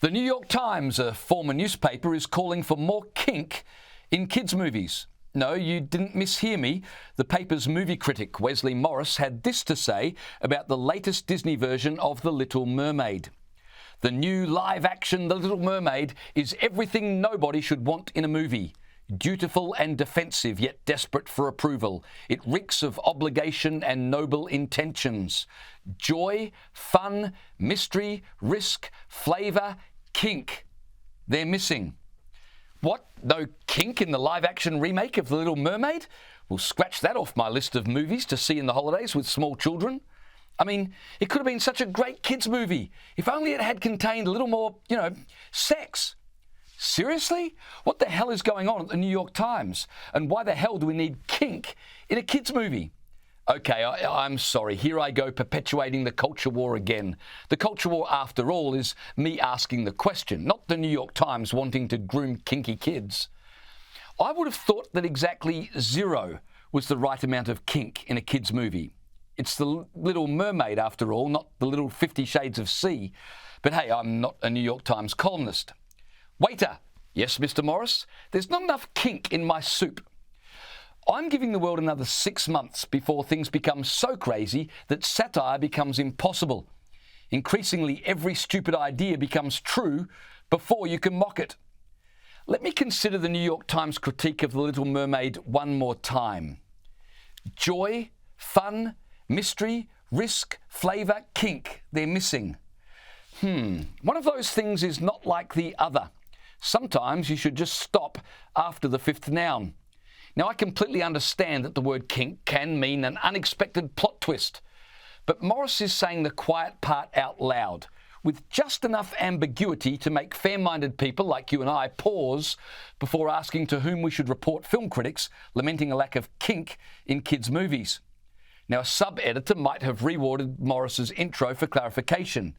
The New York Times, a former newspaper, is calling for more kink in kids' movies. No, you didn't mishear me. The paper's movie critic, Wesley Morris, had this to say about the latest Disney version of The Little Mermaid. The new live-action The Little Mermaid is everything nobody should want in a movie. Dutiful and defensive, yet desperate for approval. It reeks of obligation and noble intentions. Joy, fun, mystery, risk, flavour, kink. They're missing. What? No kink in the live-action remake of The Little Mermaid? We'll scratch that off my list of movies to see in the holidays with small children. I mean, it could have been such a great kids' movie if only it had contained a little more, sex. Seriously? What the hell is going on at the New York Times? And why the hell do we need kink in a kids' movie? Okay, I'm sorry. Here I go perpetuating the culture war again. The culture war, after all, is me asking the question, not the New York Times wanting to groom kinky kids. I would have thought that exactly 0 was the right amount of kink in a kids' movie. It's the Little Mermaid, after all, not the little 50 Shades of Sea. But hey, I'm not a New York Times columnist. Waiter! Yes, Mr. Morris? There's not enough kink in my soup. I'm giving the world another 6 months before things become so crazy that satire becomes impossible. Increasingly, every stupid idea becomes true before you can mock it. Let me consider the New York Times critique of The Little Mermaid one more time. Joy, fun, mystery, risk, flavour, kink. They're missing. One of those things is not like the other. Sometimes you should just stop after the 5th noun. Now, I completely understand that the word kink can mean an unexpected plot twist, but Morris is saying the quiet part out loud, with just enough ambiguity to make fair-minded people like you and I pause before asking to whom we should report film critics lamenting a lack of kink in kids' movies. Now, a sub-editor might have reworded Morris's intro for clarification.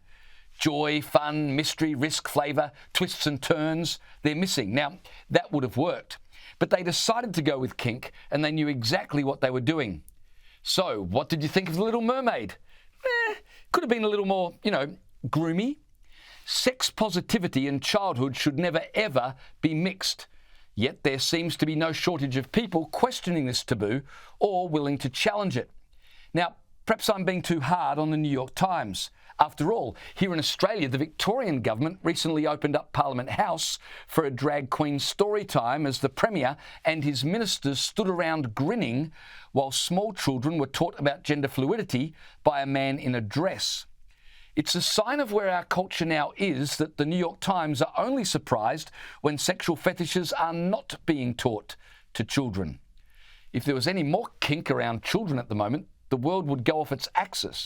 Joy, fun, mystery, risk, flavour, twists and turns, they're missing. Now, that would have worked. But they decided to go with kink, and they knew exactly what they were doing. So, what did you think of The Little Mermaid? Could have been a little more, groomy. Sex positivity and childhood should never, ever be mixed. Yet there seems to be no shortage of people questioning this taboo or willing to challenge it. Now, perhaps I'm being too hard on the New York Times. After all, here in Australia, the Victorian government recently opened up Parliament House for a drag queen story time as the Premier and his ministers stood around grinning while small children were taught about gender fluidity by a man in a dress. It's a sign of where our culture now is that the New York Times are only surprised when sexual fetishes are not being taught to children. If there was any more kink around children at the moment, the world would go off its axis.